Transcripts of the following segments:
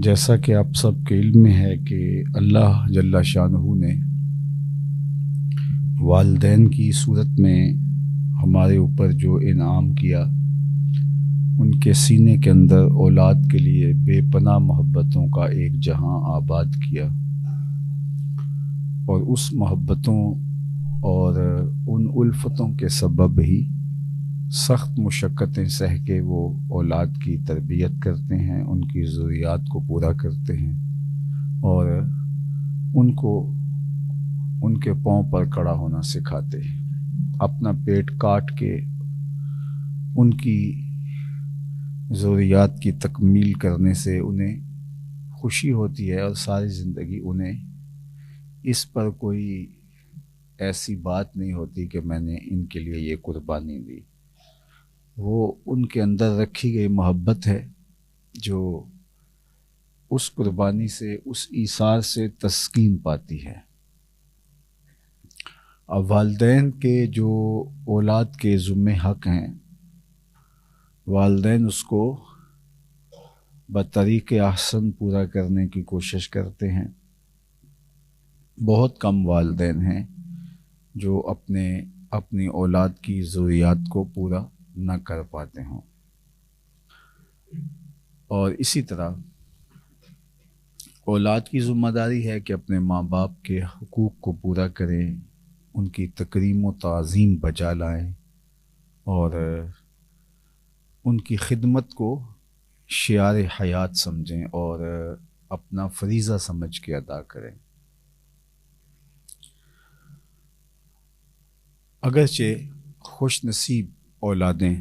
جیسا کہ آپ سب کے علم میں ہے کہ اللہ جل شانہ نے والدین کی صورت میں ہمارے اوپر جو انعام کیا، ان کے سینے کے اندر اولاد کے لیے بے پناہ محبتوں کا ایک جہاں آباد کیا، اور اس محبتوں اور ان الفتوں کے سبب ہی سخت مشقتیں سہ کے وہ اولاد کی تربیت کرتے ہیں، ان کی ضروریات کو پورا کرتے ہیں اور ان کو ان کے پاؤں پر کھڑا ہونا سکھاتے ہیں۔ اپنا پیٹ کاٹ کے ان کی ضروریات کی تکمیل کرنے سے انہیں خوشی ہوتی ہے، اور ساری زندگی انہیں اس پر کوئی ایسی بات نہیں ہوتی کہ میں نے ان کے لیے یہ قربانی دی۔ وہ ان کے اندر رکھی گئی محبت ہے جو اس قربانی سے، اس ایثار سے تسکین پاتی ہے۔ اب والدین کے جو اولاد کے ذمہ حق ہیں، والدین اس کو بطریق احسن پورا کرنے کی کوشش کرتے ہیں۔ بہت کم والدین ہیں جو اپنی اولاد کی ضروریات کو پورا نہ کر پاتے ہوں، اور اسی طرح اولاد کی ذمہ داری ہے کہ اپنے ماں باپ کے حقوق کو پورا کریں، ان کی تکریم و تعظیم بجا لائیں اور ان کی خدمت کو شعار حیات سمجھیں اور اپنا فریضہ سمجھ کے ادا کریں۔ اگرچہ خوش نصیب اولادیں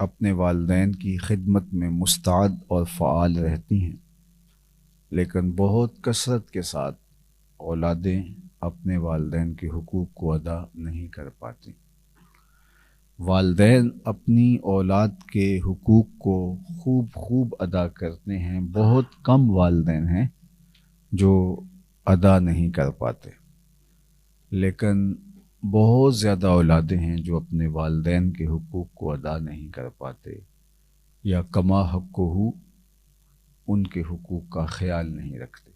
اپنے والدین کی خدمت میں مستعد اور فعال رہتی ہیں، لیکن بہت کثرت کے ساتھ اولادیں اپنے والدین کے حقوق کو ادا نہیں کر پاتی۔ والدین اپنی اولاد کے حقوق کو خوب ادا کرتے ہیں، بہت کم والدین ہیں جو ادا نہیں کر پاتے، لیکن بہت زیادہ اولادیں ہیں جو اپنے والدین کے حقوق کو ادا نہیں کر پاتے، یا کما حقہ ان کے حقوق کا خیال نہیں رکھتے۔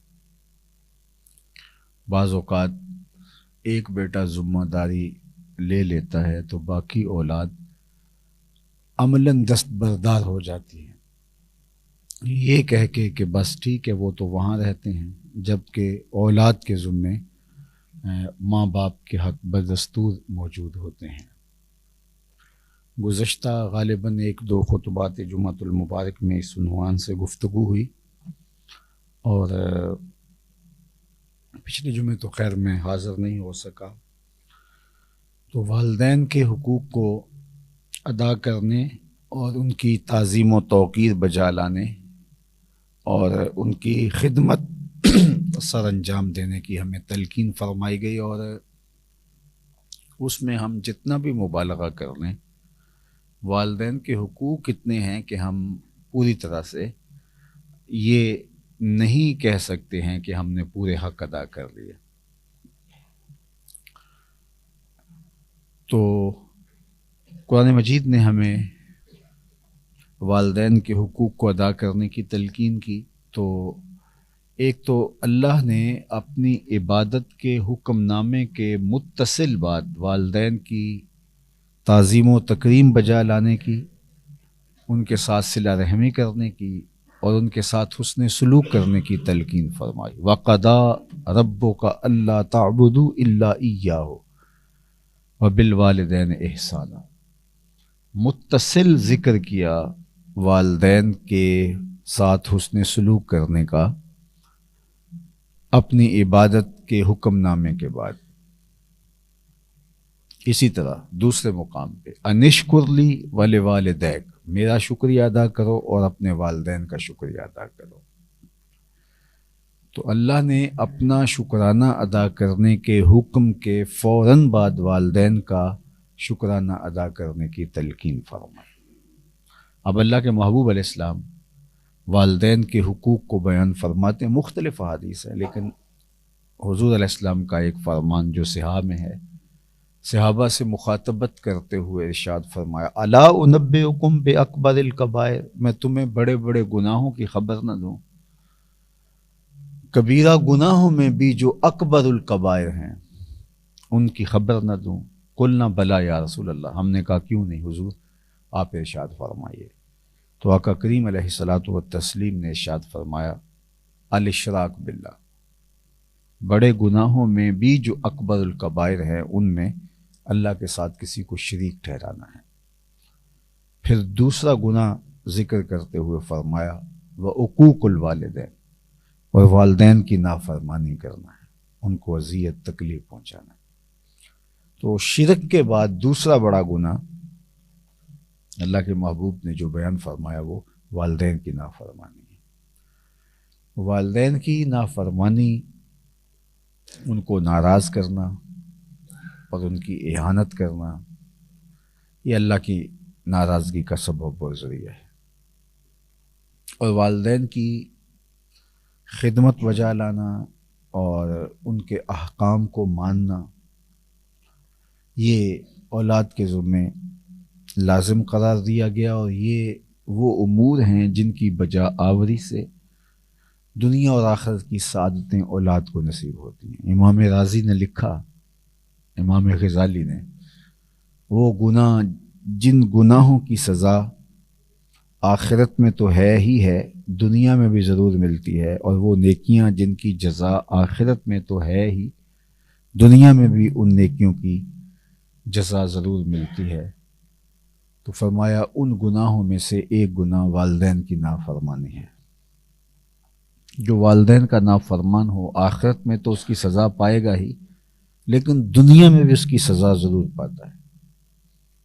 بعض اوقات ایک بیٹا ذمہ داری لے لیتا ہے تو باقی اولاد عملاً دستبردار ہو جاتی ہے، یہ کہہ کے کہ بس ٹھیک ہے وہ تو وہاں رہتے ہیں، جبکہ اولاد کے ذمے ماں باپ کے حق بدستور موجود ہوتے ہیں۔ گزشتہ غالباً 1-2 خطبات جمعۃ المبارک میں اس عنوان سے گفتگو ہوئی، اور پچھلے جمعے تو خیر میں حاضر نہیں ہو سکا، تو والدین کے حقوق کو ادا کرنے اور ان کی تعظیم و توقیر بجا لانے اور ان کی خدمت سر انجام دینے کی ہمیں تلقین فرمائی گئی، اور اس میں ہم جتنا بھی مبالغہ کر لیں، والدین کے حقوق اتنے ہیں کہ ہم پوری طرح سے یہ نہیں کہہ سکتے ہیں کہ ہم نے پورے حق ادا کر لیے۔ تو قرآن مجید نے ہمیں والدین کے حقوق کو ادا کرنے کی تلقین کی، تو ایک تو اللہ نے اپنی عبادت کے حکم نامے کے متصل بعد والدین کی تعظیم و تکریم بجا لانے کی، ان کے ساتھ صلہ رحمی کرنے کی اور ان کے ساتھ حسن سلوک کرنے کی تلقین فرمائی۔ وَقَضَىٰ رَبُّكَ أَلَّا تَعْبُدُوا إِلَّا إِيَّاهُ وَبِالْوَالِدَيْنِ إِحْسَانًا، متصل ذکر کیا والدین کے ساتھ حسن سلوک کرنے کا اپنی عبادت کے حکم نامے کے بعد۔ اسی طرح دوسرے مقام پہ انشکر لی ولوالدیک، میرا شکریہ ادا کرو اور اپنے والدین کا شکریہ ادا کرو۔ تو اللہ نے اپنا شکرانہ ادا کرنے کے حکم کے فوراً بعد والدین کا شکرانہ ادا کرنے کی تلقین فرمائی۔ اب اللہ کے محبوب علیہ السلام والدین کے حقوق کو بیان فرماتے ہیں، مختلف احادیث ہیں، لیکن حضور علیہ السلام کا ایک فرمان جو صحابہ میں ہے، صحابہ سے مخاطبت کرتے ہوئے ارشاد فرمایا، الا انبئکم باکبر الکبائر، میں تمہیں بڑے بڑے گناہوں کی خبر نہ دوں؟ کبیرہ گناہوں میں بھی جو اکبر الکبائر ہیں ان کی خبر نہ دوں؟ قلنا بلا یا رسول اللہ، ہم نے کہا کیوں نہیں حضور، آپ ارشاد فرمائیے۔ تو آقا کریم علیہ الصلاۃ والتسلیم نے ارشاد فرمایا الاشراک باللہ، بڑے گناہوں میں بھی جو اکبر الکبائر ہیں ان میں اللہ کے ساتھ کسی کو شریک ٹھہرانا ہے۔ پھر دوسرا گناہ ذکر کرتے ہوئے فرمایا وعقوق الوالدین، اور والدین کی نافرمانی کرنا ہے، ان کو اذیت تکلیف پہنچانا ہے۔ تو شرک کے بعد دوسرا بڑا گناہ اللہ کے محبوب نے جو بیان فرمایا وہ والدین کی نافرمانی ہے۔ والدین کی نافرمانی، ان کو ناراض کرنا اور ان کی اہانت کرنا، یہ اللہ کی ناراضگی کا سبب و ذریعہ ہے۔ اور والدین کی خدمت بجا لانا اور ان کے احکام کو ماننا، یہ اولاد کے ذمے لازم قرار دیا گیا، اور یہ وہ امور ہیں جن کی بجا آوری سے دنیا اور آخرت کی سعادتیں اولاد کو نصیب ہوتی ہیں۔ امام رازی نے لکھا، امام غزالی نے، وہ گناہ جن گناہوں کی سزا آخرت میں تو ہے ہی ہے، دنیا میں بھی ضرور ملتی ہے، اور وہ نیکیاں جن کی جزا آخرت میں تو ہے ہی، دنیا میں بھی ان نیکیوں کی جزا ضرور ملتی ہے۔ تو فرمایا ان گناہوں میں سے ایک گناہ والدین کی نافرمانی ہے۔ جو والدین کا نافرمان ہو آخرت میں تو اس کی سزا پائے گا ہی، لیکن دنیا میں بھی اس کی سزا ضرور پاتا ہے۔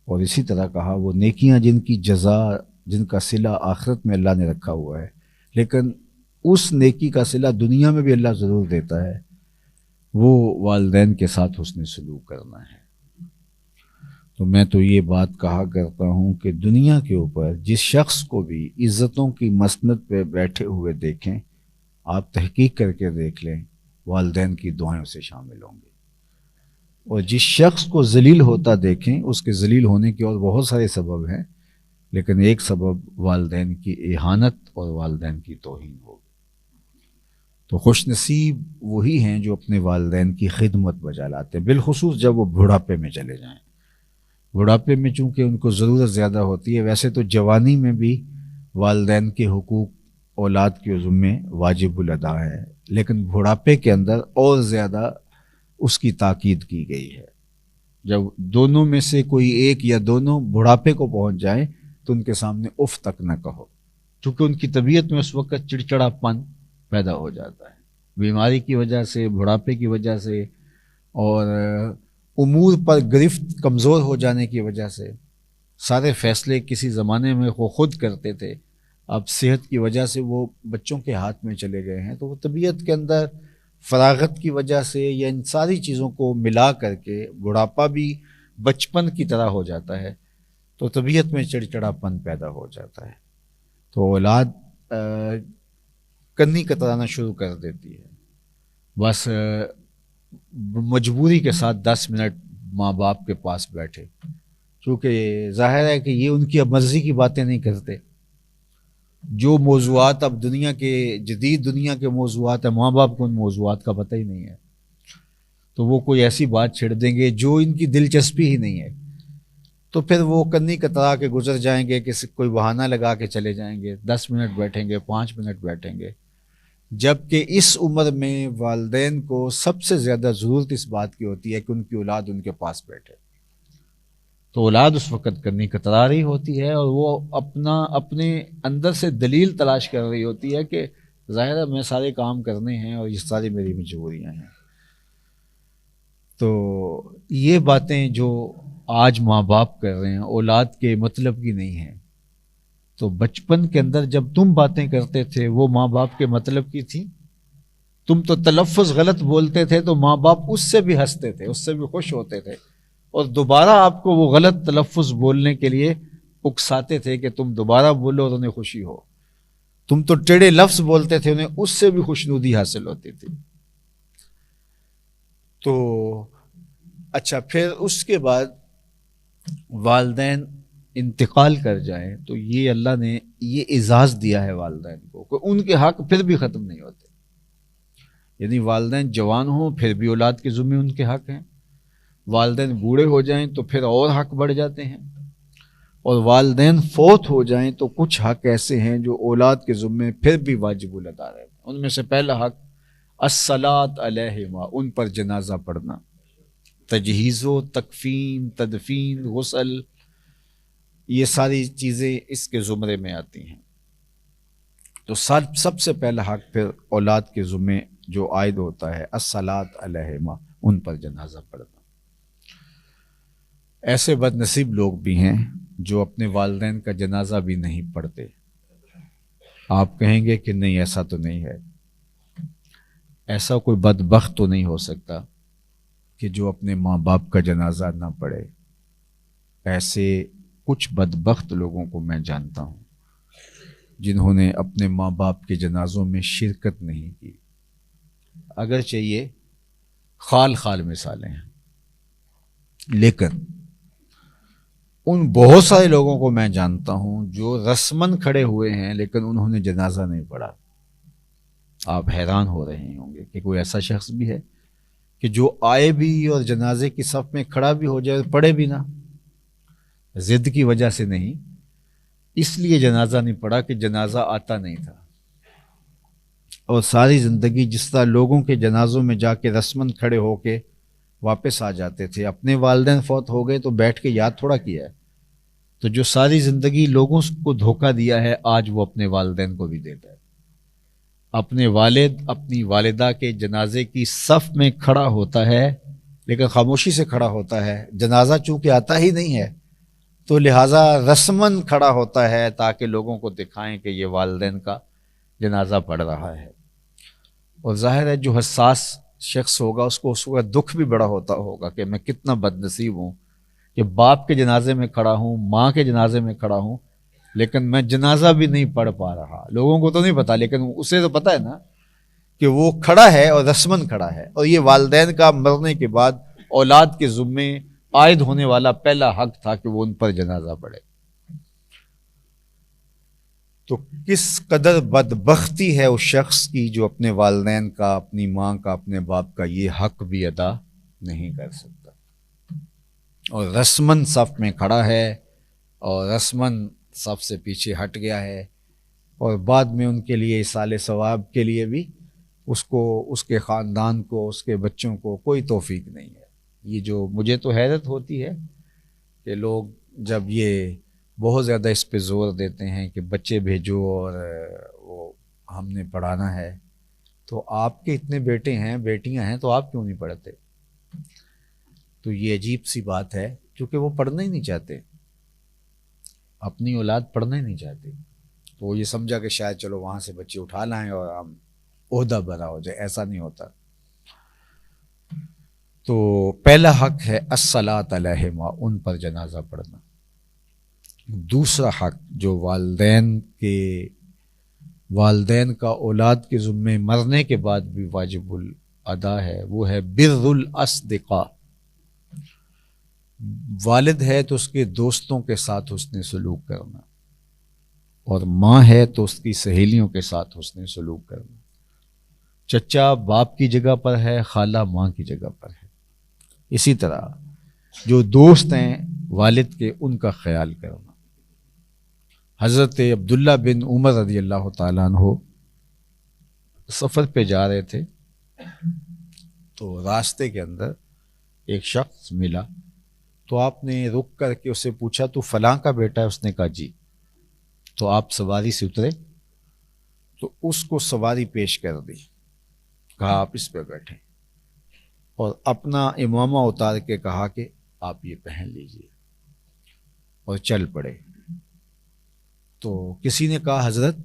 اور اسی طرح کہا وہ نیکیاں جن کی جزا، جن کا صلہ آخرت میں اللہ نے رکھا ہوا ہے، لیکن اس نیکی کا صلہ دنیا میں بھی اللہ ضرور دیتا ہے، وہ والدین کے ساتھ حسن سلوک کرنا ہے۔ تو میں تو یہ بات کہا کرتا ہوں کہ دنیا کے اوپر جس شخص کو بھی عزتوں کی مسند پہ بیٹھے ہوئے دیکھیں، آپ تحقیق کر کے دیکھ لیں، والدین کی دعائیں اسے شامل ہوں گی۔ اور جس شخص کو ذلیل ہوتا دیکھیں، اس کے ذلیل ہونے کے اور بہت سارے سبب ہیں، لیکن ایک سبب والدین کی اہانت اور والدین کی توہین ہوگی۔ تو خوش نصیب وہی ہیں جو اپنے والدین کی خدمت بجا لاتے ہیں، بالخصوص جب وہ بڑھاپے میں چلے جائیں۔ بڑھاپے میں چونکہ ان کو ضرورت زیادہ ہوتی ہے، ویسے تو جوانی میں بھی والدین کے حقوق اولاد کے ذمے واجب الادا ہے، لیکن بڑھاپے کے اندر اور زیادہ اس کی تاکید کی گئی ہے۔ جب دونوں میں سے کوئی ایک یا دونوں بڑھاپے کو پہنچ جائیں تو ان کے سامنے اف تک نہ کہو، کیونکہ ان کی طبیعت میں اس وقت چڑچڑا پن پیدا ہو جاتا ہے، بیماری کی وجہ سے، بڑھاپے کی وجہ سے، اور امور پر گرفت کمزور ہو جانے کی وجہ سے۔ سارے فیصلے کسی زمانے میں وہ خود کرتے تھے، اب صحت کی وجہ سے وہ بچوں کے ہاتھ میں چلے گئے ہیں، تو وہ طبیعت کے اندر فراغت کی وجہ سے یا ان ساری چیزوں کو ملا کر کے بڑھاپا بھی بچپن کی طرح ہو جاتا ہے، تو طبیعت میں چڑچڑا پن پیدا ہو جاتا ہے، تو اولاد کنی کترانا شروع کر دیتی ہے۔ بس مجبوری کے ساتھ 10 منٹ ماں باپ کے پاس بیٹھے، چونکہ ظاہر ہے کہ یہ ان کی اب مرضی کی باتیں نہیں کرتے۔ جو موضوعات اب دنیا کے جدید دنیا کے موضوعات ہیں، ماں باپ کو ان موضوعات کا پتہ ہی نہیں ہے، تو وہ کوئی ایسی بات چھڑ دیں گے جو ان کی دلچسپی ہی نہیں ہے، تو پھر وہ کنی کترا کے گزر جائیں گے، کہ کوئی بہانہ لگا کے چلے جائیں گے، 10 منٹ بیٹھیں گے، 5 منٹ بیٹھیں گے، جبکہ اس عمر میں والدین کو سب سے زیادہ ضرورت اس بات کی ہوتی ہے کہ ان کی اولاد ان کے پاس بیٹھے۔ تو اولاد اس وقت کنی کترا رہی ہوتی ہے، اور وہ اپنے اندر سے دلیل تلاش کر رہی ہوتی ہے کہ ظاہر ہے میں سارے کام کرنے ہیں اور یہ ساری میری مجبوریاں ہیں۔ تو یہ باتیں جو آج ماں باپ کر رہے ہیں اولاد کے مطلب کی نہیں ہیں، تو بچپن کے اندر جب تم باتیں کرتے تھے وہ ماں باپ کے مطلب کی تھی، تم تو تلفظ غلط بولتے تھے تو ماں باپ اس سے بھی ہنستے تھے، اس سے بھی خوش ہوتے تھے، اور دوبارہ آپ کو وہ غلط تلفظ بولنے کے لیے اکساتے تھے کہ تم دوبارہ بولو اور انہیں خوشی ہو۔ تم تو ٹیڑے لفظ بولتے تھے، انہیں اس سے بھی خوشنودی حاصل ہوتی تھی۔ تو اچھا، پھر اس کے بعد والدین انتقال کر جائیں تو یہ اللہ نے یہ اعزاز دیا ہے والدین کو کہ ان کے حق پھر بھی ختم نہیں ہوتے۔ یعنی والدین جوان ہوں پھر بھی اولاد کے ذمے ان کے حق ہیں، والدین بوڑھے ہو جائیں تو پھر اور حق بڑھ جاتے ہیں، اور والدین فوت ہو جائیں تو کچھ حق ایسے ہیں جو اولاد کے ذمے پھر بھی واجب الادا رہتے ہیں۔ ان میں سے پہلا حق الصلاۃ علیہما، ان پر جنازہ پڑھنا، تجہیز و تکفین، تدفین، غسل، یہ ساری چیزیں اس کے زمرے میں آتی ہیں۔ تو سب سے پہلا حق پھر اولاد کے ذمے جو عائد ہوتا ہے الصلاۃ علیہما، ان پر جنازہ پڑھنا۔ ایسے بد نصیب لوگ بھی ہیں جو اپنے والدین کا جنازہ بھی نہیں پڑھتے۔ آپ کہیں گے کہ نہیں ایسا تو نہیں ہے، ایسا کوئی بدبخت تو نہیں ہو سکتا کہ جو اپنے ماں باپ کا جنازہ نہ پڑھے۔ ایسے کچھ بدبخت لوگوں کو میں جانتا ہوں جنہوں نے اپنے ماں باپ کے جنازوں میں شرکت نہیں کی، اگرچہ یہ خال مثالیں ہیں، لیکن ان بہت سارے لوگوں کو میں جانتا ہوں جو رسماً کھڑے ہوئے ہیں لیکن انہوں نے جنازہ نہیں پڑھا۔ آپ حیران ہو رہے ہوں گے کہ کوئی ایسا شخص بھی ہے کہ جو آئے بھی اور جنازے کی صف میں کھڑا بھی ہو جائے، پڑھے بھی نہ، ضد کی وجہ سے نہیں، اس لیے جنازہ نہیں پڑھا کہ جنازہ آتا نہیں تھا، اور ساری زندگی جس طرح لوگوں کے جنازوں میں جا کے رسماً کھڑے ہو کے واپس آ جاتے تھے، اپنے والدین فوت ہو گئے تو بیٹھ کے یاد تھوڑا کیا ہے، تو جو ساری زندگی لوگوں کو دھوکہ دیا ہے آج وہ اپنے والدین کو بھی دیتا ہے۔ اپنے والد اپنی والدہ کے جنازے کی صف میں کھڑا ہوتا ہے لیکن خاموشی سے کھڑا ہوتا ہے، جنازہ چونکہ آتا ہی نہیں ہے تو لہٰذا رسماً کھڑا ہوتا ہے تاکہ لوگوں کو دکھائیں کہ یہ والدین کا جنازہ پڑھ رہا ہے۔ اور ظاہر ہے جو حساس شخص ہوگا اس کو اس وقت دکھ بھی بڑا ہوتا ہوگا کہ میں کتنا بد نصیب ہوں کہ باپ کے جنازے میں کھڑا ہوں، ماں کے جنازے میں کھڑا ہوں، لیکن میں جنازہ بھی نہیں پڑھ پا رہا۔ لوگوں کو تو نہیں پتا لیکن اسے تو پتا ہے نا کہ وہ کھڑا ہے اور رسماً کھڑا ہے، اور یہ والدین کا مرنے کے بعد اولاد کے ذمے عائد ہونے والا پہلا حق تھا کہ وہ ان پر جنازہ پڑھے۔ تو کس قدر بدبختی ہے اس شخص کی جو اپنے والدین کا، اپنی ماں کا، اپنے باپ کا یہ حق بھی ادا نہیں کر سکتا، اور رسماً صف میں کھڑا ہے اور رسماً صف سے پیچھے ہٹ گیا ہے، اور بعد میں ان کے لیے ایصال ثواب کے لیے بھی اس کو، اس کے خاندان کو، اس کے بچوں کو کوئی توفیق نہیں ہے۔ یہ جو مجھے تو حیرت ہوتی ہے کہ لوگ جب یہ بہت زیادہ اس پہ زور دیتے ہیں کہ بچے بھیجو اور وہ ہم نے پڑھانا ہے، تو آپ کے اتنے بیٹے ہیں، بیٹیاں ہیں، تو آپ کیوں نہیں پڑھتے؟ تو یہ عجیب سی بات ہے، کیونکہ وہ پڑھنا ہی نہیں چاہتے، اپنی اولاد پڑھنا ہی نہیں چاہتے، تو وہ یہ سمجھا کہ شاید چلو وہاں سے بچے اٹھا لائیں اور ہم عہدہ برا ہو جائے، ایسا نہیں ہوتا۔ تو پہلا حق ہے الصلاۃ علیہما، ان پر جنازہ پڑھنا۔ دوسرا حق جو والدین کا اولاد کے ذمے مرنے کے بعد بھی واجب الادا ہے، وہ ہے بر الاصدقاء۔ والد ہے تو اس کے دوستوں کے ساتھ حسن سلوک کرنا، اور ماں ہے تو اس کی سہیلیوں کے ساتھ حسن سلوک کرنا۔ چچا باپ کی جگہ پر ہے، خالہ ماں کی جگہ پر ہے، اسی طرح جو دوست ہیں والد کے، ان کا خیال کرنا۔ حضرت عبداللہ بن عمر رضی اللہ تعالیٰ عنہ سفر پہ جا رہے تھے، تو راستے کے اندر ایک شخص ملا، تو آپ نے رک کر کے اسے پوچھا تو فلاں کا بیٹا ہے؟ اس نے کہا جی۔ تو آپ سواری سے اترے تو اس کو سواری پیش کر دی، کہا آپ اس پہ بیٹھیں، اور اپنا امامہ اتار کے کہا کہ آپ یہ پہن لیجئے، اور چل پڑے۔ تو کسی نے کہا حضرت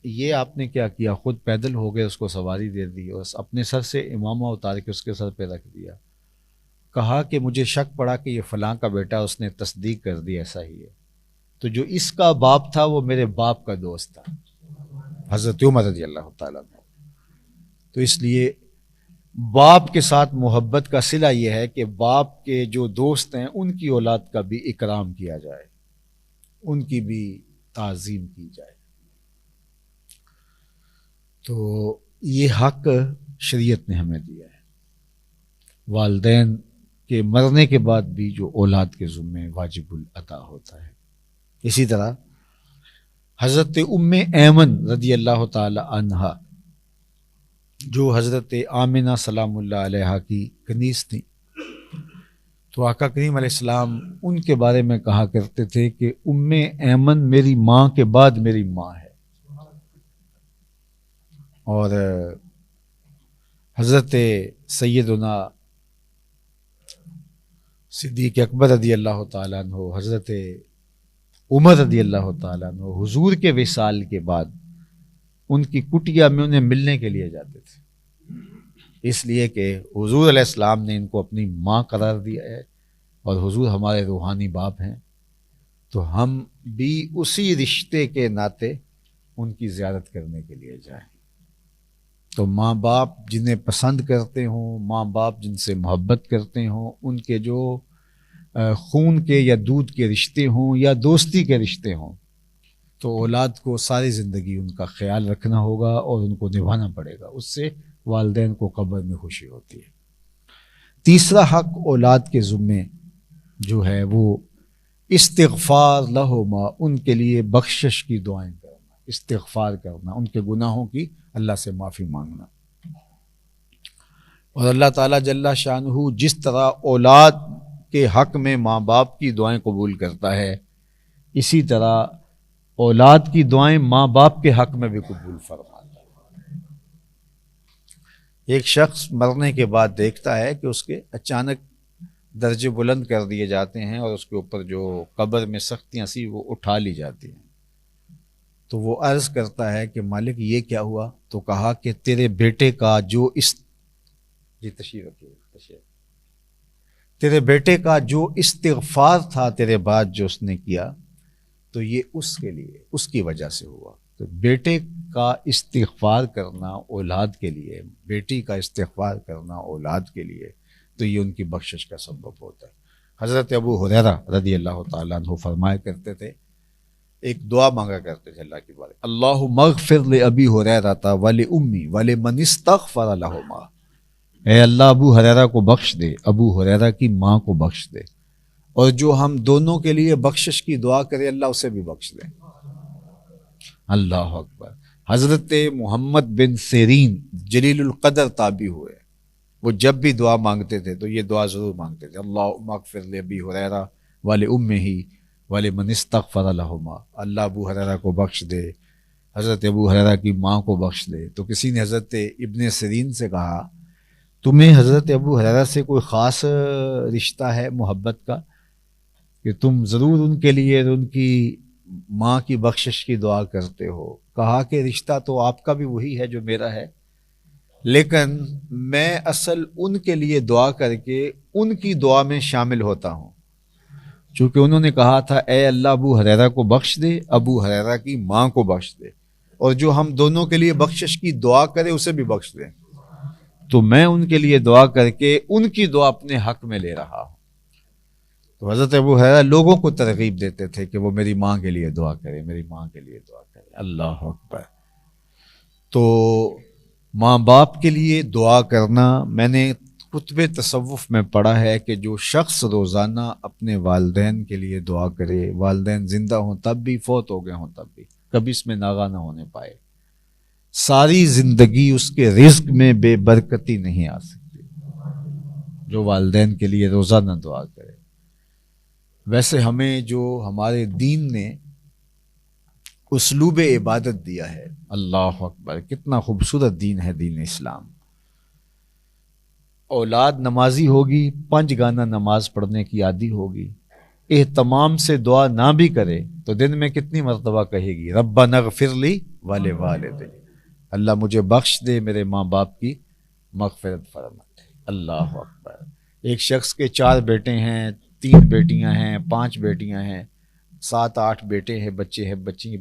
یہ آپ نے کیا کیا؟ خود پیدل ہو گئے، اس کو سواری دے دی اور اپنے سر سے امامہ اتار کے اس کے سر پہ رکھ دیا۔ کہا کہ مجھے شک پڑا کہ یہ فلاں کا بیٹا، اس نے تصدیق کر دی ایسا ہی ہے، تو جو اس کا باپ تھا وہ میرے باپ کا دوست تھا، حضرت عمر رضی اللہ تعالیٰ عنہ۔ تو اس لیے باپ کے ساتھ محبت کا صلہ یہ ہے کہ باپ کے جو دوست ہیں ان کی اولاد کا بھی اکرام کیا جائے، ان کی بھی تعظیم کی جائے۔ تو یہ حق شریعت نے ہمیں دیا ہے۔ والدین کے مرنے کے بعد بھی جو اولاد کے ذمے واجب العطا ہوتا ہے۔ اسی طرح حضرت ام ایمن رضی اللہ تعالی عنہا جو حضرت آمنہ سلام اللہ علیہا کی کنیز تھی، تو آقا کریم علیہ السلام ان کے بارے میں کہا کرتے تھے کہ ام ایمن میری ماں کے بعد میری ماں ہے۔ اور حضرت سیدنا صدیق اکبر رضی اللہ تعالیٰ عنہ، حضرت عمر رضی اللہ تعالیٰ عنہ حضور کے وصال کے بعد ان کی کٹیا میں انہیں ملنے کے لیے جاتے تھے، اس لیے کہ حضور علیہ السلام نے ان کو اپنی ماں قرار دیا ہے اور حضور ہمارے روحانی باپ ہیں، تو ہم بھی اسی رشتے کے ناطے ان کی زیارت کرنے کے لیے جائیں۔ تو ماں باپ جنہیں پسند کرتے ہوں، ماں باپ جن سے محبت کرتے ہوں، ان کے جو خون کے یا دودھ کے رشتے ہوں یا دوستی کے رشتے ہوں، تو اولاد کو ساری زندگی ان کا خیال رکھنا ہوگا اور ان کو نبھانا پڑے گا، اس سے والدین کو قبر میں خوشی ہوتی ہے۔ تیسرا حق اولاد کے ذمے جو ہے وہ استغفار لہما، ان کے لیے بخشش کی دعائیں کرنا، استغفار کرنا، ان کے گناہوں کی اللہ سے معافی مانگنا۔ اور اللہ تعالیٰ جل شانہ جس طرح اولاد کے حق میں ماں باپ کی دعائیں قبول کرتا ہے، اسی طرح اولاد کی دعائیں ماں باپ کے حق میں بھی قبول فرماتا ہے۔ ایک شخص مرنے کے بعد دیکھتا ہے کہ اس کے اچانک درجے بلند کر دیے جاتے ہیں اور اس کے اوپر جو قبر میں سختیاں سی وہ اٹھا لی جاتی ہیں، تو وہ عرض کرتا ہے کہ مالک یہ کیا ہوا؟ تو کہا کہ تیرے بیٹے کا جو تیرے بیٹے کا جو استغفار تھا تیرے بعد جو اس نے کیا، تو یہ اس کے لیے، اس کی وجہ سے ہوا۔ تو بیٹے کا استغفار کرنا اولاد کے لیے، بیٹی کا استغفار کرنا اولاد کے لیے، تو یہ ان کی بخشش کا سبب ہوتا ہے۔ حضرت ابو ہریرہ رضی اللہ تعالیٰ عنہ فرمایا کرتے تھے، ایک دعا مانگا کرتے تھے اللہ کی بارے، اللہم اغفر لأبی ہریرہ ولأمی ولمن استغفر لہما، اے اللہ ابو ہریرہ کو بخش دے، ابو ہریرہ کی ماں کو بخش دے، اور جو ہم دونوں کے لیے بخشش کی دعا کرے اللہ اسے بھی بخش دے۔ اللہ اکبر۔ حضرت محمد بن سیرین جلیل القدر تابعی ہوئے، وہ جب بھی دعا مانگتے تھے تو یہ دعا ضرور مانگتے تھے، اللہم اغفر لأبی ہریرہ ولأمہ ولمن استغفر لہما، اللہ ابو ہریرہ کو بخش دے، حضرت ابو ہریرہ کی ماں کو بخش دے۔ تو کسی نے حضرت ابن سیرین سے کہا، تمہیں حضرت ابو ہریرہ سے کوئی خاص رشتہ ہے محبت کا کہ تم ضرور ان کے لیے ان کی ماں کی بخشش کی دعا کرتے ہو؟ کہا کہ رشتہ تو آپ کا بھی وہی ہے جو میرا ہے، لیکن میں اصل ان کے لیے دعا کر کے ان کی دعا میں شامل ہوتا ہوں، چونکہ انہوں نے کہا تھا اے اللہ ابو ہریرہ کو بخش دے، ابو ہریرہ کی ماں کو بخش دے، اور جو ہم دونوں کے لیے بخشش کی دعا کرے اسے بھی بخش دے، تو میں ان کے لیے دعا کر کے ان کی دعا اپنے حق میں لے رہا ہوں۔ تو حضرت ابو ہریرہ لوگوں کو ترغیب دیتے تھے کہ وہ میری ماں کے لیے دعا کرے، میری ماں کے لیے دعا کرے۔ اللہ اکبر۔ تو ماں باپ کے لیے دعا کرنا، میں نے کتب تصوف میں پڑھا ہے کہ جو شخص روزانہ اپنے والدین کے لیے دعا کرے، والدین زندہ ہوں تب بھی، فوت ہو گئے ہوں تب بھی، کبھی اس میں ناغہ نہ ہونے پائے، ساری زندگی اس کے رزق میں بے برکتی نہیں آ سکتی جو والدین کے لیے روزانہ دعا کرے۔ ویسے ہمیں جو ہمارے دین نے اسلوب عبادت دیا ہے، اللہ اکبر، کتنا خوبصورت دین ہے دین اسلام۔ اولاد نمازی ہوگی، 5 گانا نماز پڑھنے کی عادی ہوگی، اہتمام سے دعا نہ بھی کرے تو دن میں کتنی مرتبہ کہے گی، ربنا اغفر لی ولوالدی، اللہ مجھے بخش دے، میرے ماں باپ کی مغفرت فرما دے۔ اللہ اکبر۔ ایک شخص کے 4 بیٹے ہیں، 3 بیٹیاں ہیں، 5 بیٹیاں ہیں، 7 8 بیٹے ہیں، بچے ہیں، بچی،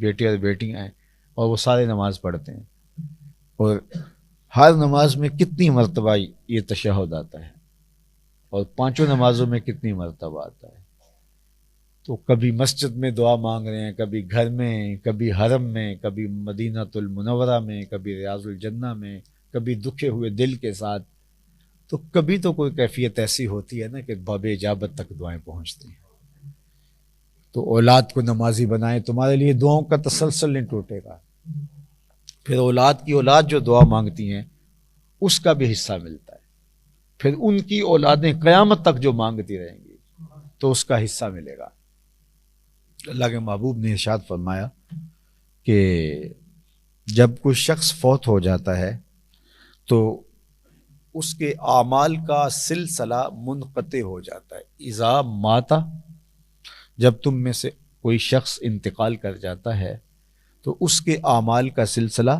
بیٹے اور بیٹیاں ہیں، اور وہ سارے نماز پڑھتے ہیں، اور ہر نماز میں کتنی مرتبہ یہ تشہد آتا ہے، اور 5 نمازوں میں کتنی مرتبہ آتا ہے۔ تو کبھی مسجد میں دعا مانگ رہے ہیں، کبھی گھر میں، کبھی حرم میں، کبھی مدینہ المنورہ میں، کبھی ریاض الجنہ میں، کبھی دکھے ہوئے دل کے ساتھ، تو کبھی تو کوئی کیفیت ایسی ہوتی ہے نا کہ باب اجابت تک دعائیں پہنچتی ہیں۔ تو اولاد کو نمازی بنائیں، تمہارے لیے دعاؤں کا تسلسل نہیں ٹوٹے گا، پھر اولاد کی اولاد جو دعا مانگتی ہیں اس کا بھی حصہ ملتا ہے، پھر ان کی اولادیں قیامت تک جو مانگتی رہیں گی تو اس کا حصہ ملے گا۔ اللہ کے محبوب نے ارشاد فرمایا کہ جب کوئی شخص فوت ہو جاتا ہے تو اس کے اعمال کا سلسلہ منقطع ہو جاتا ہے۔ اذا ماتا، جب تم میں سے کوئی شخص انتقال کر جاتا ہے تو اس کے اعمال کا سلسلہ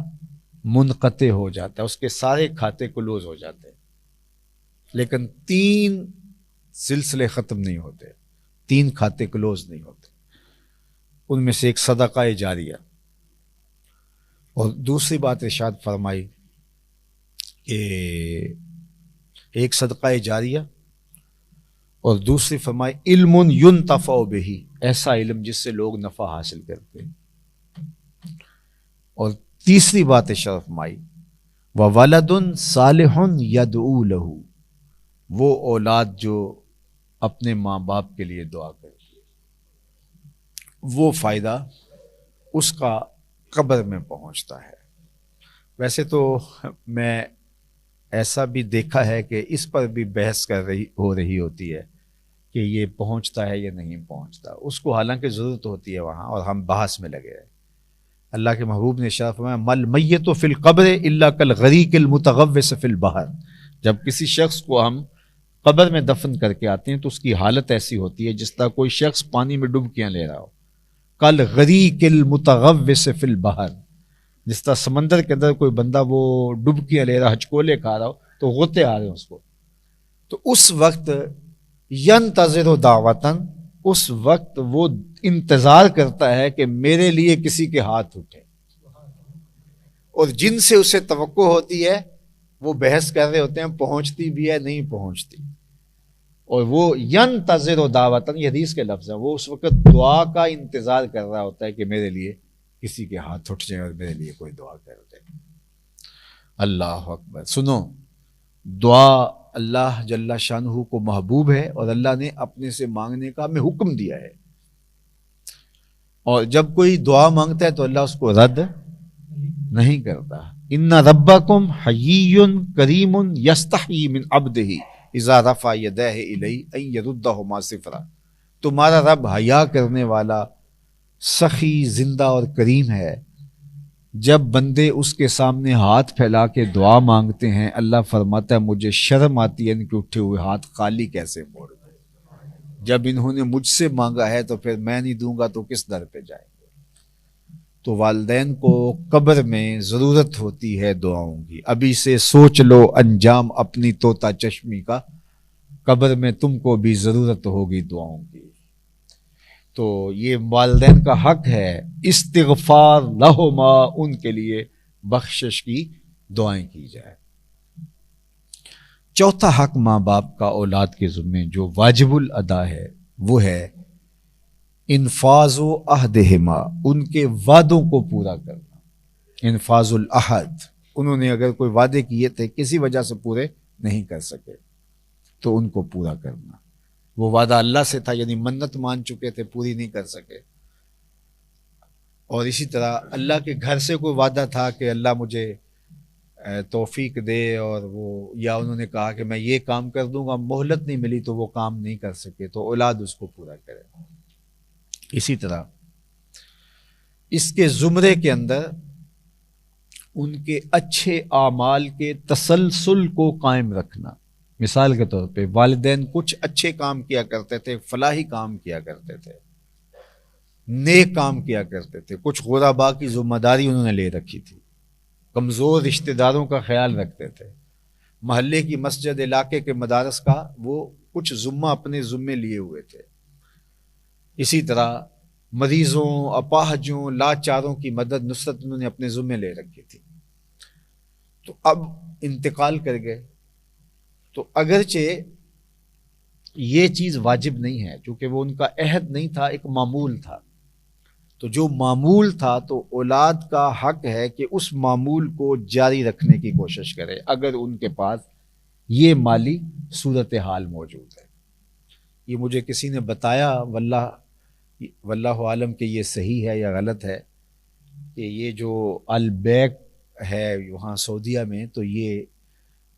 منقطع ہو جاتا ہے، اس کے سارے کھاتے کلوز ہو جاتے ہیں، لیکن 3 سلسلے ختم نہیں ہوتے، 3 کھاتے کلوز نہیں ہوتے۔ ان میں سے ایک صدقہ جاریہ، اور دوسری بات ارشاد فرمائی کہ ایک صدقہ جاریہ، اور دوسری فرمائی علم ينتفع بہ، ایسا علم جس سے لوگ نفع حاصل کرتے ہیں، اور تیسری بات ارشاد فرمائی وولد صالح يدعو له، وہ اولاد جو اپنے ماں باپ کے لیے دعا کرتی ہے، وہ فائدہ اس کا قبر میں پہنچتا ہے۔ ویسے تو میں ایسا بھی دیکھا ہے کہ اس پر بھی بحث ہو رہی ہوتی ہے کہ یہ پہنچتا ہے یا نہیں پہنچتا، اس کو حالانکہ ضرورت ہوتی ہے وہاں، اور ہم بحث میں لگے ہیں۔ اللہ کے محبوب نے ارشاد فرمایا مل میت فی القبر الا کالغریق المتغوص فی البحر، جب کسی شخص کو ہم قبر میں دفن کر کے آتے ہیں تو اس کی حالت ایسی ہوتی ہے جس طرح کوئی شخص پانی میں ڈبکیاں لے رہا ہو، کالغریق المتغوص فی البحر، جس طرح سمندر کے اندر کوئی بندہ وہ ڈبکیاں لے رہا، ہچکولے کھا رہا ہو تو غوطے آ رہے ہیں اس کو، تو اس وقت ینتظر دعوتاً، اس وقت وہ انتظار کرتا ہے کہ میرے لیے کسی کے ہاتھ اٹھے، اور جن سے اسے توقع ہوتی ہے وہ بحث کر رہے ہوتے ہیں پہنچتی بھی ہے نہیں پہنچتی، اور وہ ینتظر دعوتاً، یہ حدیث کے لفظ ہیں، وہ اس وقت دعا کا انتظار کر رہا ہوتا ہے کہ میرے لیے کسی کے ہاتھ اٹھ جائیں اور میرے لیے کوئی دعا کر دے۔ اللہ اکبر۔ سنو، دعا اللہ جل شانہ کو محبوب ہے، اور اللہ نے اپنے سے مانگنے کا ہمیں حکم دیا ہے، اور جب کوئی دعا مانگتا ہے تو اللہ اس کو رد نہیں کرتا۔ ان ربکم حیی کریم یستحیی من عبدہ اذا رفع یدیہ الیہ ان یردہما صفرا، تمہارا رب حیا کرنے والا، سخی، زندہ اور کریم ہے، جب بندے اس کے سامنے ہاتھ پھیلا کے دعا مانگتے ہیں اللہ فرماتا ہے مجھے شرم آتی ہے ان کے اٹھے ہوئے ہاتھ خالی کیسے موڑ دوں، جب انہوں نے مجھ سے مانگا ہے تو پھر میں نہیں دوں گا تو کس در پہ جائیں گے۔ تو والدین کو قبر میں ضرورت ہوتی ہے دعاؤں کی، ابھی سے سوچ لو انجام اپنی طوطا چشمی کا، قبر میں تم کو بھی ضرورت ہوگی دعاؤں کی۔ تو یہ والدین کا حق ہے استغفار لہما، ان کے لیے بخشش کی دعائیں کی جائے۔ چوتھا حق ماں باپ کا اولاد کے ذمے جو واجب الادا ہے وہ ہے انفاذ و عہدہما، ان کے وعدوں کو پورا کرنا۔ انفاذ العہد، انہوں نے اگر کوئی وعدے کیے تھے کسی وجہ سے پورے نہیں کر سکے تو ان کو پورا کرنا۔ وہ وعدہ اللہ سے تھا، یعنی منت مان چکے تھے، پوری نہیں کر سکے، اور اسی طرح اللہ کے گھر سے کوئی وعدہ تھا کہ اللہ مجھے توفیق دے، اور وہ یا انہوں نے کہا کہ میں یہ کام کر دوں گا، مہلت نہیں ملی تو وہ کام نہیں کر سکے، تو اولاد اس کو پورا کرے۔ اسی طرح اس کے زمرے کے اندر ان کے اچھے اعمال کے تسلسل کو قائم رکھنا۔ مثال کے طور پہ والدین کچھ اچھے کام کیا کرتے تھے، فلاحی کام کیا کرتے تھے، نیک کام کیا کرتے تھے، کچھ غرباء کی ذمہ داری انہوں نے لے رکھی تھی، کمزور رشتہ داروں کا خیال رکھتے تھے، محلے کی مسجد، علاقے کے مدارس کا وہ کچھ ذمہ اپنے ذمے لیے ہوئے تھے۔ اسی طرح مریضوں، اپاہجوں، لاچاروں کی مدد، نصرت انہوں نے اپنے ذمے لے رکھی تھی۔ تو اب انتقال کر گئے تو اگرچہ یہ چیز واجب نہیں ہے، چونکہ وہ ان کا عہد نہیں تھا، ایک معمول تھا، تو جو معمول تھا تو اولاد کا حق ہے کہ اس معمول کو جاری رکھنے کی کوشش کرے اگر ان کے پاس یہ مالی صورتحال موجود ہے۔ یہ مجھے کسی نے بتایا، واللہ عالم کہ یہ صحیح ہے یا غلط ہے، کہ یہ جو البیک ہے وہاں سعودیہ میں، تو یہ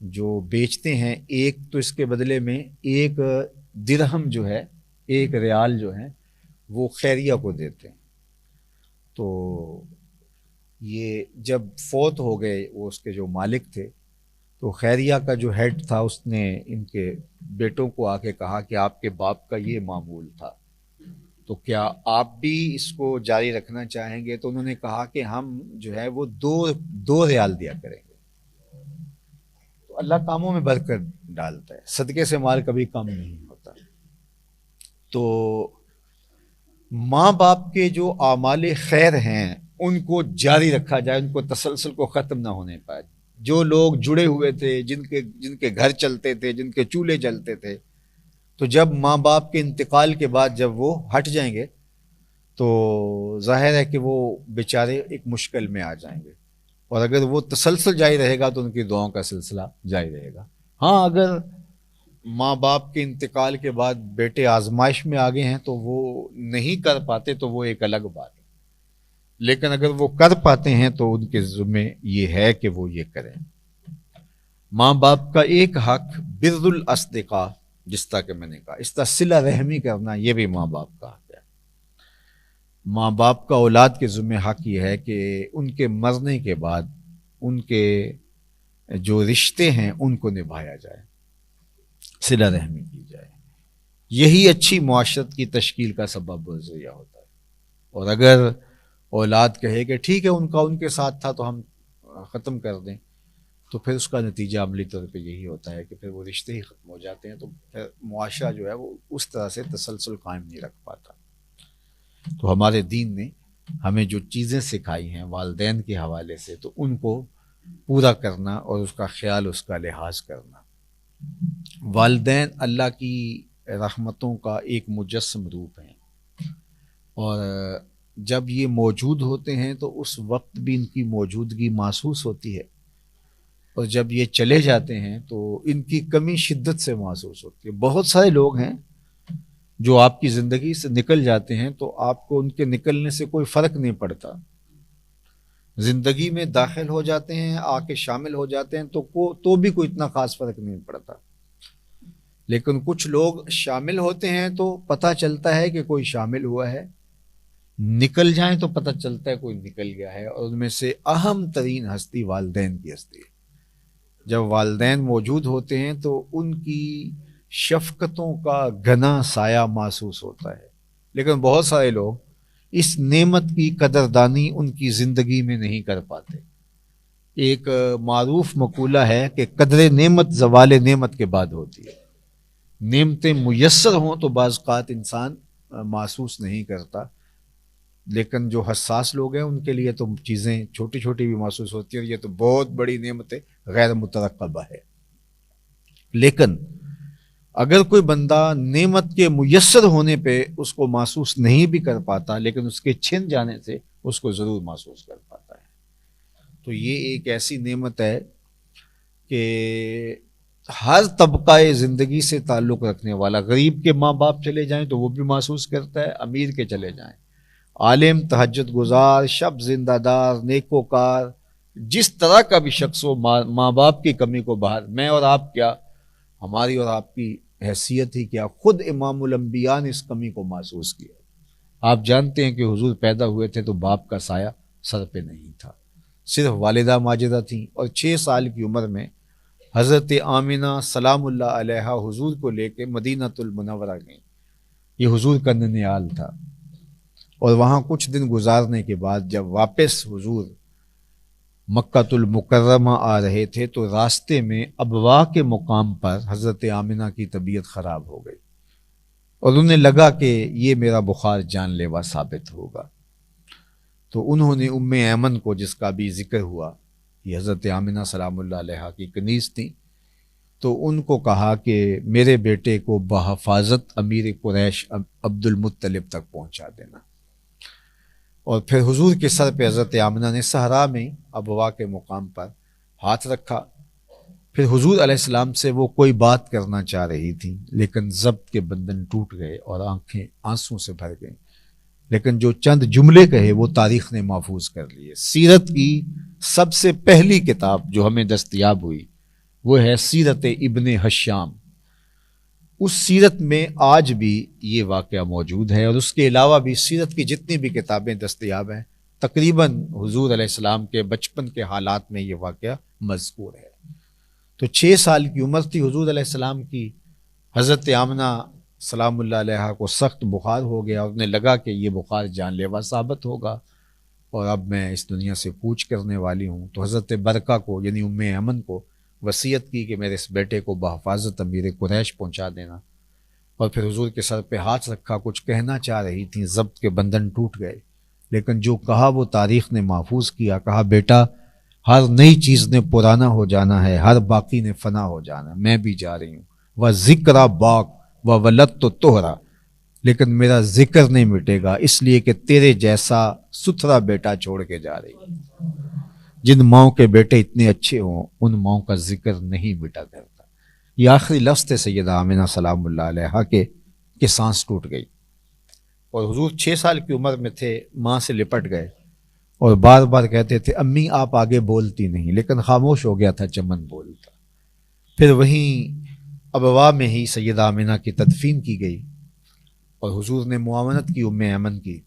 جو بیچتے ہیں ایک، تو اس کے بدلے میں ایک درہم جو ہے، ایک ریال جو ہے وہ خیریہ کو دیتے ہیں۔ تو یہ جب فوت ہو گئے وہ اس کے جو مالک تھے، تو خیریہ کا جو ہیڈ تھا اس نے ان کے بیٹوں کو آ کے کہا کہ آپ کے باپ کا یہ معمول تھا، تو کیا آپ بھی اس کو جاری رکھنا چاہیں گے؟ تو انہوں نے کہا کہ ہم جو ہے وہ دو ریال دیا کریں گے۔ تو اللہ کاموں میں برکت ڈالتا ہے، صدقے سے مال کبھی کم نہیں ہوتا۔ تو ماں باپ کے جو اعمال خیر ہیں ان کو جاری رکھا جائے، ان کو تسلسل کو ختم نہ ہونے پائے۔ جو لوگ جڑے ہوئے تھے، جن کے گھر چلتے تھے، جن کے چولہے جلتے تھے، تو جب ماں باپ کے انتقال کے بعد جب وہ ہٹ جائیں گے تو ظاہر ہے کہ وہ بیچارے ایک مشکل میں آ جائیں گے، اور اگر وہ تسلسل جاری رہے گا تو ان کی دعاؤں کا سلسلہ جاری رہے گا۔ ہاں، اگر ماں باپ کے انتقال کے بعد بیٹے آزمائش میں آگے ہیں تو وہ نہیں کر پاتے تو وہ ایک الگ بات ہے، لیکن اگر وہ کر پاتے ہیں تو ان کے ذمہ یہ ہے کہ وہ یہ کریں۔ ماں باپ کا ایک حق بر الاصدقاء، جس طرح کہ میں نے کہا، اس طرح صلہ رحمی کرنا، یہ بھی ماں باپ کا حق ہے۔ ماں باپ کا اولاد کے ذمہ حق یہ ہے کہ ان کے مرنے کے بعد ان کے جو رشتے ہیں ان کو نبھایا جائے، صلہ رحمی کی جائے۔ یہی اچھی معاشرت کی تشکیل کا سبب و ذریعہ ہوتا ہے۔ اور اگر اولاد کہے کہ ٹھیک ہے ان کے ساتھ تھا تو ہم ختم کر دیں، تو پھر اس کا نتیجہ عملی طور پہ یہی ہوتا ہے کہ پھر وہ رشتے ہی ختم ہو جاتے ہیں، تو پھر معاشرہ جو ہے وہ اس طرح سے تسلسل قائم نہیں رکھ پاتا۔ تو ہمارے دین نے ہمیں جو چیزیں سکھائی ہیں والدین کے حوالے سے، تو ان کو پورا کرنا اور اس کا خیال، اس کا لحاظ کرنا۔ والدین اللہ کی رحمتوں کا ایک مجسم روپ ہیں، اور جب یہ موجود ہوتے ہیں تو اس وقت بھی ان کی موجودگی محسوس ہوتی ہے، اور جب یہ چلے جاتے ہیں تو ان کی کمی شدت سے محسوس ہوتی ہے۔ بہت سارے لوگ ہیں جو آپ کی زندگی سے نکل جاتے ہیں تو آپ کو ان کے نکلنے سے کوئی فرق نہیں پڑتا، زندگی میں داخل ہو جاتے ہیں، آ کے شامل ہو جاتے ہیں تو بھی کوئی اتنا خاص فرق نہیں پڑتا، لیکن کچھ لوگ شامل ہوتے ہیں تو پتہ چلتا ہے کہ کوئی شامل ہوا ہے، نکل جائیں تو پتہ چلتا ہے کوئی نکل گیا ہے، اور ان میں سے اہم ترین ہستی والدین کی ہستی ہے۔ جب والدین موجود ہوتے ہیں تو ان کی شفقتوں کا گھنا سایہ محسوس ہوتا ہے، لیکن بہت سارے لوگ اس نعمت کی قدردانی ان کی زندگی میں نہیں کر پاتے۔ ایک معروف مقولہ ہے کہ قدر نعمت زوال نعمت کے بعد ہوتی ہے۔ نعمتیں میسر ہوں تو بعض اوقات انسان محسوس نہیں کرتا، لیکن جو حساس لوگ ہیں ان کے لیے تو چیزیں چھوٹی چھوٹی بھی محسوس ہوتی ہیں، اور یہ تو بہت بڑی نعمت غیر مترقبہ ہے۔ لیکن اگر کوئی بندہ نعمت کے میسر ہونے پہ اس کو محسوس نہیں بھی کر پاتا، لیکن اس کے چھن جانے سے اس کو ضرور محسوس کر پاتا ہے، تو یہ ایک ایسی نعمت ہے کہ ہر طبقہ زندگی سے تعلق رکھنے والا، غریب کے ماں باپ چلے جائیں تو وہ بھی محسوس کرتا ہے، امیر کے چلے جائیں، عالم، تہجد گزار، شب زندہ دار، نیکوکار، جس طرح کا بھی شخص ہو، ماں باپ کی کمی کو باہر، میں اور آپ کیا، ہماری اور آپ کی حیثیت ہی کیا، خود امام الانبیاء نے اس کمی کو محسوس کیا۔ آپ جانتے ہیں کہ حضور پیدا ہوئے تھے تو باپ کا سایہ سر پہ نہیں تھا، صرف والدہ ماجدہ تھیں، اور 6 سال کی عمر میں حضرت آمنہ سلام اللہ علیہا حضور کو لے کے مدینۃ المنورہ گئیں۔ یہ حضور کا ننیال تھا، اور وہاں کچھ دن گزارنے کے بعد جب واپس حضور مکہ المکرمہ آ رہے تھے تو راستے میں ابوا کے مقام پر حضرت آمنہ کی طبیعت خراب ہو گئی، اور انہیں لگا کہ یہ میرا بخار جان لیوا ثابت ہوگا، تو انہوں نے ام ایمن کو، جس کا بھی ذکر ہوا، یہ حضرت آمنہ سلام اللہ علیہا کی کنیز تھی، تو ان کو کہا کہ میرے بیٹے کو بحفاظت امیر قریش عبد المطلب تک پہنچا دینا۔ اور پھر حضور کے سر پہ حضرت آمنہ نے صحرا میں ابوا کے مقام پر ہاتھ رکھا. پھر حضور علیہ السلام سے وہ کوئی بات کرنا چاہ رہی تھی لیکن ضبط کے بندھن ٹوٹ گئے اور آنکھیں آنسوں سے بھر گئیں. لیکن جو چند جملے کہے وہ تاریخ نے محفوظ کر لیے. سیرت کی سب سے پہلی کتاب جو ہمیں دستیاب ہوئی وہ ہے سیرت ابن ہشام. اس سیرت میں آج بھی یہ واقعہ موجود ہے، اور اس کے علاوہ بھی سیرت کی جتنی بھی کتابیں دستیاب ہیں تقریباً حضور علیہ السلام کے بچپن کے حالات میں یہ واقعہ مذکور ہے. تو 6 سال کی عمر تھی حضور علیہ السلام کی. حضرت آمنہ سلام اللہ علیہ کو سخت بخار ہو گیا، انہیں لگا کہ یہ بخار جان لیوا ثابت ہوگا اور اب میں اس دنیا سے کوچ کرنے والی ہوں. تو حضرت برکہ کو یعنی ام ایمن کو وصیت کی کہ میرے اس بیٹے کو بحفاظت امیر قریش پہنچا دینا. اور پھر حضور کے سر پہ ہاتھ رکھا. کچھ کہنا چاہ رہی تھیں، ضبط کے بندھن ٹوٹ گئے، لیکن جو کہا وہ تاریخ نے محفوظ کیا. کہا بیٹا ہر نئی چیز نے پرانا ہو جانا ہے، ہر باقی نے فنا ہو جانا. میں بھی جا رہی ہوں. وہ ذکر باق و ولد تو توہرا، لیکن میرا ذکر نہیں مٹے گا اس لیے کہ تیرے جیسا ستھرا بیٹا چھوڑ کے جا رہی ہے. جن ماؤں کے بیٹے اتنے اچھے ہوں ان ماؤں کا ذکر نہیں مٹا کرتا. یہ آخری لفظ تھے سیدہ آمنہ سلام اللہ علیہ کہ سانس ٹوٹ گئی. اور حضور 6 سال کی عمر میں تھے، ماں سے لپٹ گئے اور بار بار کہتے تھے امی آپ آگے بولتی نہیں، لیکن خاموش ہو گیا تھا چمن بولتا. پھر وہیں ابوا میں ہی سیدہ آمنہ کی تدفین کی گئی اور حضور نے معاونت کی ام ایمن کی.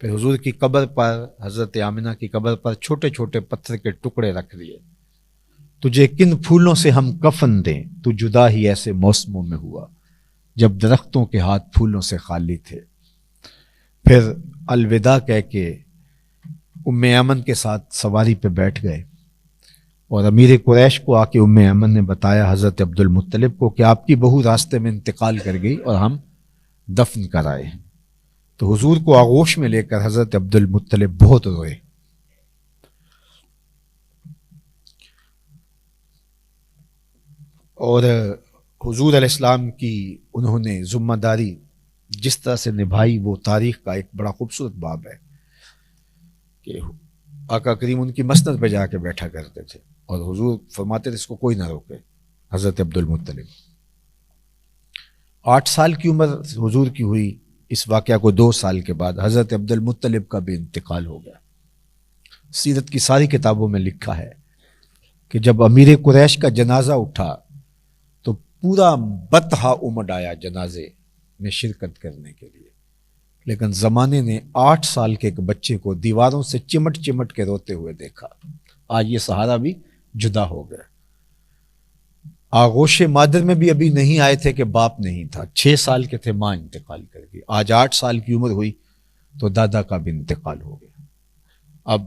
پھر حضور کی قبر پر، حضرت آمنہ کی قبر پر چھوٹے چھوٹے پتھر کے ٹکڑے رکھ دیے. تجھے کن پھولوں سے ہم کفن دیں، تو جدا ہی ایسے موسموں میں ہوا جب درختوں کے ہاتھ پھولوں سے خالی تھے. پھر الوداع کہہ کے ام ایمن کے ساتھ سواری پہ بیٹھ گئے اور امیر قریش کو آ کے ام ایمن نے بتایا حضرت عبد المطلب کو کہ آپ کی بہو راستے میں انتقال کر گئی اور ہم دفن کرائے ہیں. تو حضور کو آغوش میں لے کر حضرت عبد المطلب بہت روئے. اور حضور علیہ السلام کی انہوں نے ذمہ داری جس طرح سے نبھائی وہ تاریخ کا ایک بڑا خوبصورت باب ہے کہ آقا کریم ان کی مسند پہ جا کے بیٹھا کرتے تھے اور حضور فرماتے تھے اس کو کوئی نہ روکے. حضرت عبد المطلب 8 سال کی عمر حضور کی ہوئی. اس واقعہ کو 2 سال کے بعد حضرت عبد المطلب کا بھی انتقال ہو گیا. سیرت کی ساری کتابوں میں لکھا ہے کہ جب امیر قریش کا جنازہ اٹھا تو پورا بطحا امڈ آیا جنازے میں شرکت کرنے کے لیے، لیکن زمانے نے 8 سال کے ایک بچے کو دیواروں سے چمٹ چمٹ کے روتے ہوئے دیکھا. آج یہ سہارا بھی جدا ہو گیا. آغوش مادر میں بھی ابھی نہیں آئے تھے کہ باپ نہیں تھا. 6 سال کے تھے، ماں انتقال کر گئی. آج 8 سال کی عمر ہوئی تو دادا کا بھی انتقال ہو گیا. اب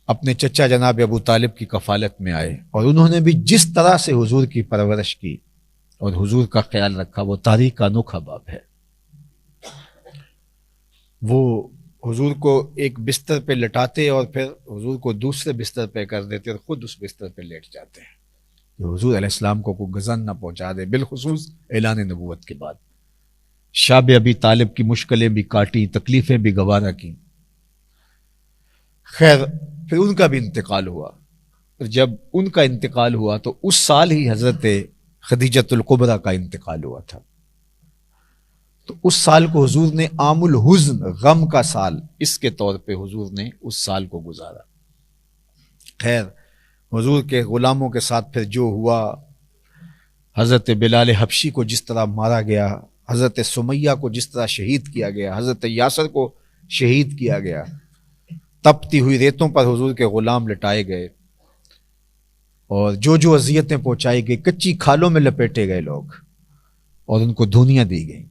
اپنے چچا جناب ابو طالب کی کفالت میں آئے اور انہوں نے بھی جس طرح سے حضور کی پرورش کی اور حضور کا خیال رکھا وہ تاریخ کا انوکھا باب ہے. وہ حضور کو ایک بستر پہ لٹاتے اور پھر حضور کو دوسرے بستر پہ کر دیتے اور خود اس بستر پہ لیٹ جاتے ہیں کہ حضور علیہ السلام کو کوئی غضن نہ پہنچا دے. بالخصوص اعلان نبوت کے بعد شاب ابی طالب کی مشکلیں بھی کاٹی، تکلیفیں بھی گوارا کی. خیر پھر ان کا بھی انتقال ہوا. جب ان کا انتقال ہوا تو اس سال ہی حضرت خدیجۃ الکبریٰ کا انتقال ہوا تھا. تو اس سال کو حضور نے عام الحزن، غم کا سال، اس کے طور پہ حضور نے اس سال کو گزارا. خیر حضور کے غلاموں کے ساتھ پھر جو ہوا، حضرت بلال حبشی کو جس طرح مارا گیا، حضرت سمیہ کو جس طرح شہید کیا گیا، حضرت یاسر کو شہید کیا گیا، تپتی ہوئی ریتوں پر حضور کے غلام لٹائے گئے اور جو اذیتیں پہنچائی گئی، کچی کھالوں میں لپیٹے گئے لوگ اور ان کو دھونیاں دی گئیں.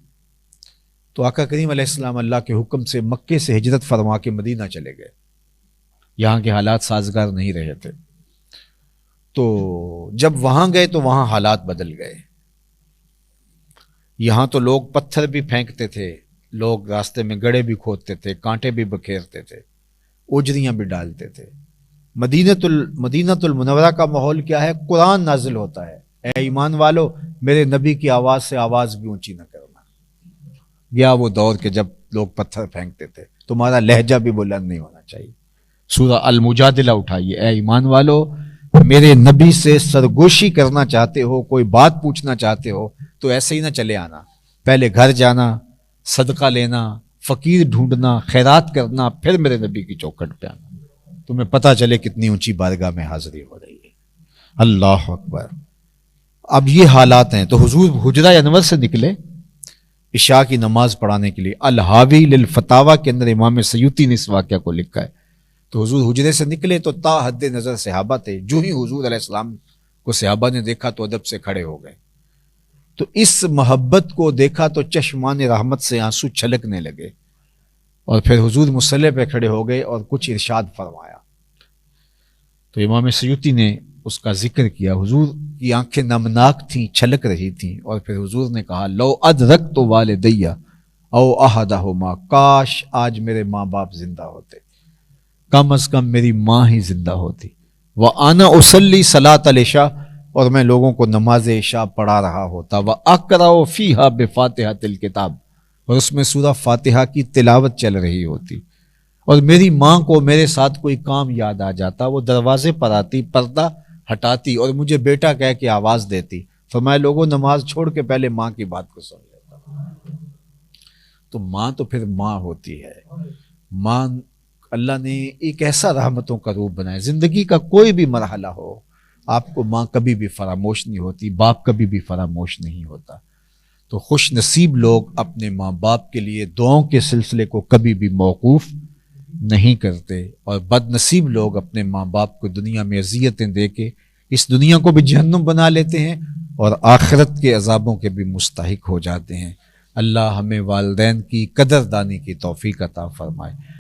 تو آقا کریم علیہ السلام اللہ کے حکم سے مکے سے ہجرت فرما کے مدینہ چلے گئے. یہاں کے حالات سازگار نہیں رہے تھے. تو جب وہاں گئے تو وہاں حالات بدل گئے. یہاں تو لوگ پتھر بھی پھینکتے تھے، لوگ راستے میں گڑھے بھی کھودتے تھے، کانٹے بھی بکھیرتے تھے، اوجریاں بھی ڈالتے تھے. مدینۃ المنورہ کا ماحول کیا ہے؟ قرآن نازل ہوتا ہے، اے ایمان والو میرے نبی کی آواز سے آواز بھی اونچی نہ کرنا. گیا وہ دور کہ جب لوگ پتھر پھینکتے تھے. تمہارا لہجہ بھی بلند نہیں ہونا چاہیے۔ سورہ المجادلہ اٹھائیے، اے ایمان والو میرے نبی سے سرگوشی کرنا چاہتے ہو، کوئی بات پوچھنا چاہتے ہو تو ایسے ہی نہ چلے آنا، پہلے گھر جانا، صدقہ لینا، فقیر ڈھونڈنا، خیرات کرنا، پھر میرے نبی کی چوکھٹ پہ آنا، تمہیں پتہ چلے کتنی اونچی بارگاہ میں حاضری ہو رہی ہے۔ اللہ اکبر۔ اب یہ حالات ہیں تو حضور حجرہ انور سے نکلے عشاء کی نماز پڑھانے کے لیے۔ الحاوی للفتاوی کے اندر امام سیوطی نے اس واقعہ کو لکھا ہے۔ تو حضور حجرے سے نکلے تو تا حد نظر صحابہ تھے، جو ہی حضور علیہ السلام کو صحابہ نے دیکھا تو ادب سے کھڑے ہو گئے، تو اس محبت کو دیکھا تو چشمان رحمت سے آنسو چھلکنے لگے، اور پھر حضور مصلی پہ کھڑے ہو گئے اور کچھ ارشاد فرمایا۔ تو امام سیوطی نے اس کا ذکر کیا، حضور کی آنکھیں نمناک تھیں، چھلک رہی تھیں، اور پھر حضور نے کہا لو ادرکت والدیہ او احدہما، کاش آج میرے ماں باپ زندہ ہوتے، کم از کم میری ماں ہی زندہ ہوتی، وَأَنَا أُصَلِّي صَلَاةَ الْعِشَاء، اور میں لوگوں کو نماز عشاء پڑھا رہا ہوتا، وَأَقْرَأُ فِيهَا بِفَاتِحَةِ الْكِتَابِ، اور اس میں سورہ فاتحہ کی تلاوت چل رہی ہوتی، اور میری ماں کو میرے ساتھ کوئی کام یاد آ جاتا، وہ دروازے پر آتی، پردہ ہٹاتی اور مجھے بیٹا کہہ کے آواز دیتی، فرمایا لوگوں نماز چھوڑ کے پہلے ماں کی بات کو سن لیتا۔ تو ماں تو پھر ماں ہوتی ہے۔ ماں اللہ نے ایک ایسا رحمتوں کا روپ بنایا، زندگی کا کوئی بھی مرحلہ ہو آپ کو ماں کبھی بھی فراموش نہیں ہوتی، باپ کبھی بھی فراموش نہیں ہوتا۔ تو خوش نصیب لوگ اپنے ماں باپ کے لیے دعاؤں کے سلسلے کو کبھی بھی موقوف نہیں کرتے، اور بد نصیب لوگ اپنے ماں باپ کو دنیا میں اذیتیں دے کے اس دنیا کو بھی جہنم بنا لیتے ہیں اور آخرت کے عذابوں کے بھی مستحق ہو جاتے ہیں۔ اللہ ہمیں والدین کی قدردانی کی توفیق عطا فرمائے۔